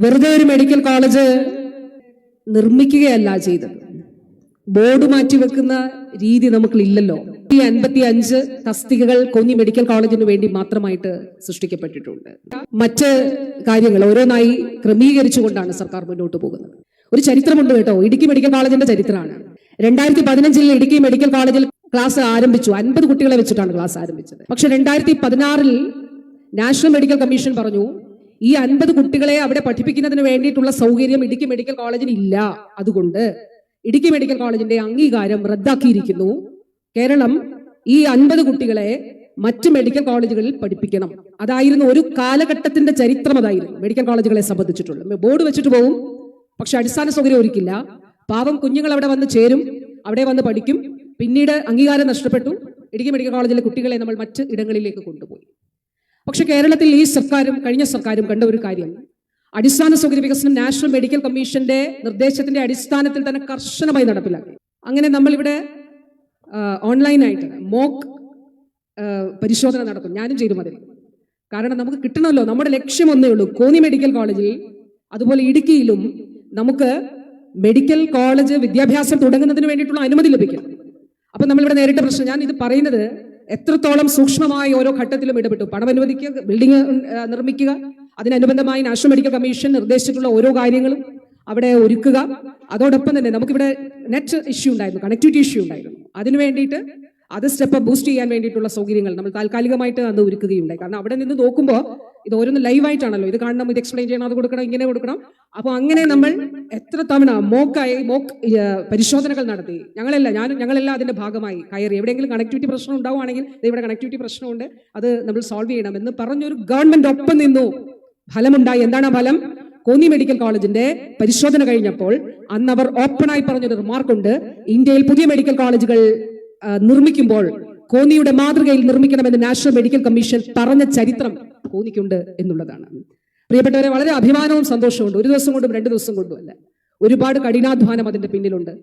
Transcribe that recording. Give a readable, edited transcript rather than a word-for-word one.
വെറുതെ ഒരു medical college നിർമ്മിക്കുകയല്ല ചെയ്തത്. ബോർഡ് മാറ്റിവെക്കുന്ന രീതി നമുക്കില്ലല്ലോ. ഈ 55 തസ്തികകൾ കോന്നി മെഡിക്കൽ കോളേജിന് വേണ്ടി മാത്രമായിട്ട് സൃഷ്ടിക്കപ്പെട്ടിട്ടുണ്ട്. മറ്റ് കാര്യങ്ങൾ ഓരോന്നായി ക്രമീകരിച്ചുകൊണ്ടാണ് സർക്കാർ മുന്നോട്ട് പോകുന്നത്. ഒരു ചരിത്രമുണ്ട് കേട്ടോ. ഇടുക്കി മെഡിക്കൽ കോളേജിന്റെ ചരിത്രമാണ്. 2015 ഇടുക്കി മെഡിക്കൽ കോളേജിൽ ക്ലാസ് ആരംഭിച്ചു. 50 കുട്ടികളെ വെച്ചിട്ടാണ് ക്ലാസ് ആരംഭിച്ചത്. പക്ഷെ 2016 നാഷണൽ മെഡിക്കൽ കമ്മീഷൻ പറഞ്ഞു, ഈ 50 കുട്ടികളെ അവിടെ പഠിപ്പിക്കുന്നതിന് വേണ്ടിയിട്ടുള്ള സൗകര്യം ഇടുക്കി മെഡിക്കൽ കോളേജിന് ഇല്ല. അതുകൊണ്ട് ഇടുക്കി മെഡിക്കൽ കോളേജിന്റെ അംഗീകാരം റദ്ദാക്കിയിരിക്കുന്നു. കേരളം ഈ 50 കുട്ടികളെ മറ്റ് മെഡിക്കൽ കോളേജുകളിൽ പഠിപ്പിക്കണം. അതായിരുന്നു ഒരു കാലഘട്ടത്തിന്റെ ചരിത്രം. അതായിരുന്നു മെഡിക്കൽ കോളേജുകളെ സംബന്ധിച്ചിട്ടുള്ളത്. ബോർഡ് വെച്ചിട്ട് പോകും, പക്ഷെ അടിസ്ഥാന സൗകര്യം ഒരുക്കില്ല. പാവം കുഞ്ഞുങ്ങൾ അവിടെ വന്ന് ചേരും, അവിടെ വന്ന് പഠിക്കും. പിന്നീട് അംഗീകാരം നഷ്ടപ്പെട്ടു. ഇടുക്കി മെഡിക്കൽ കോളേജിലെ കുട്ടികളെ നമ്മൾ മറ്റ് ഇടങ്ങളിലേക്ക് കൊണ്ടുപോയി. പക്ഷെ കേരളത്തിൽ ഈ സർക്കാരും കഴിഞ്ഞ സർക്കാരും കണ്ട ഒരു കാര്യം, അടിസ്ഥാന സൗകര്യ വികസനം നാഷണൽ മെഡിക്കൽ കമ്മീഷന്റെ നിർദ്ദേശത്തിന്റെ അടിസ്ഥാനത്തിൽ തന്നെ കർശനമായി നടപ്പിലാക്കി. അങ്ങനെ നമ്മളിവിടെ ഓൺലൈനായിട്ട് മോക്ക് പരിശോധന നടത്തും. ഞാനും ചെയ്തു മതി. കാരണം നമുക്ക് കിട്ടണമല്ലോ. നമ്മുടെ ലക്ഷ്യം ഒന്നേ ഉള്ളൂ. കോന്നി മെഡിക്കൽ കോളേജിൽ അതുപോലെ ഇടുക്കിയിലും നമുക്ക് മെഡിക്കൽ കോളേജ് വിദ്യാഭ്യാസം തുടങ്ങുന്നതിന് വേണ്ടിയിട്ടുള്ള അനുമതി ലഭിക്കും. അപ്പൊ നമ്മളിവിടെ നേരിട്ട പ്രശ്നം, ഞാൻ ഇത് പറയുന്നത് എത്രത്തോളം സൂക്ഷ്മമായി ഓരോ ഘട്ടത്തിലും ഇടപെട്ടു. പണം അനുവദിക്കുക, ബിൽഡിംഗ് നിർമ്മിക്കുക, അതിനനുബന്ധമായി നാഷണൽ മെഡിക്കൽ കമ്മീഷൻ നിർദ്ദേശിച്ചിട്ടുള്ള ഓരോ കാര്യങ്ങളും അവിടെ ഒരുക്കുക. അതോടൊപ്പം തന്നെ നമുക്കിവിടെ നെറ്റ് ഇഷ്യൂ ഉണ്ടായിരുന്നു, കണക്ടിവിറ്റി ഇഷ്യൂ ഉണ്ടായിരുന്നു. അതിനു വേണ്ടിയിട്ട് അത് സ്റ്റെപ്പ് ബൂസ്റ്റ് ചെയ്യാൻ വേണ്ടിയിട്ടുള്ള സൗകര്യങ്ങൾ നമ്മൾ താൽക്കാലികമായിട്ട് അത് ഒരുക്കുകയുണ്ടായി. കാരണം അവിടെ നിന്ന് നോക്കുമ്പോൾ ഇത് ഓരോന്ന് ലൈവായിട്ടാണല്ലോ. ഇത് കാണണം, ഇത് എക്സ്പ്ലെയിൻ ചെയ്യണം, അത് കൊടുക്കണം, ഇങ്ങനെ കൊടുക്കണം. അപ്പോൾ അങ്ങനെ നമ്മൾ എത്ര തവണ മോക്ക് പരിശോധനകൾ നടത്തി. ഞങ്ങളെല്ലാം അതിന്റെ ഭാഗമായി കയറി. എവിടെയെങ്കിലും കണക്ടിവിറ്റി പ്രശ്നം ഉണ്ടാവുകയാണെങ്കിൽ ഇവിടെ കണക്ടിവിറ്റി പ്രശ്നമുണ്ട്, അത് നമ്മൾ സോൾവ് ചെയ്യണം എന്ന് പറഞ്ഞൊരു ഗവൺമെന്റ് ഒപ്പം നിന്നു. ഫലമുണ്ടായി. എന്താണ് ആ ഫലം? കോന്നി മെഡിക്കൽ കോളേജിന്റെ പരിശോധന കഴിഞ്ഞപ്പോൾ അന്ന് അവർ ഓപ്പണായി പറഞ്ഞൊരു റിമാർക്കുണ്ട്, ഇന്ത്യയിൽ പുതിയ മെഡിക്കൽ കോളേജുകൾ നിർമ്മിക്കുമ്പോൾ കോന്നിയുടെ മാതൃകയിൽ നിർമ്മിക്കണമെന്ന് നാഷണൽ മെഡിക്കൽ കമ്മീഷൻ പറഞ്ഞ ചരിത്രം കോന്നിക്കുണ്ട് എന്നുള്ളതാണ്. പ്രിയപ്പെട്ടവരെ, വളരെ അഭിമാനവും സന്തോഷവും ഉണ്ട്. ഒരു ദിവസം കൊണ്ടും 2 ദിവസം കൊണ്ടും അല്ല, ഒരുപാട് കഠിനാധ്വാനം അതിന്റെ പിന്നിലുണ്ട്.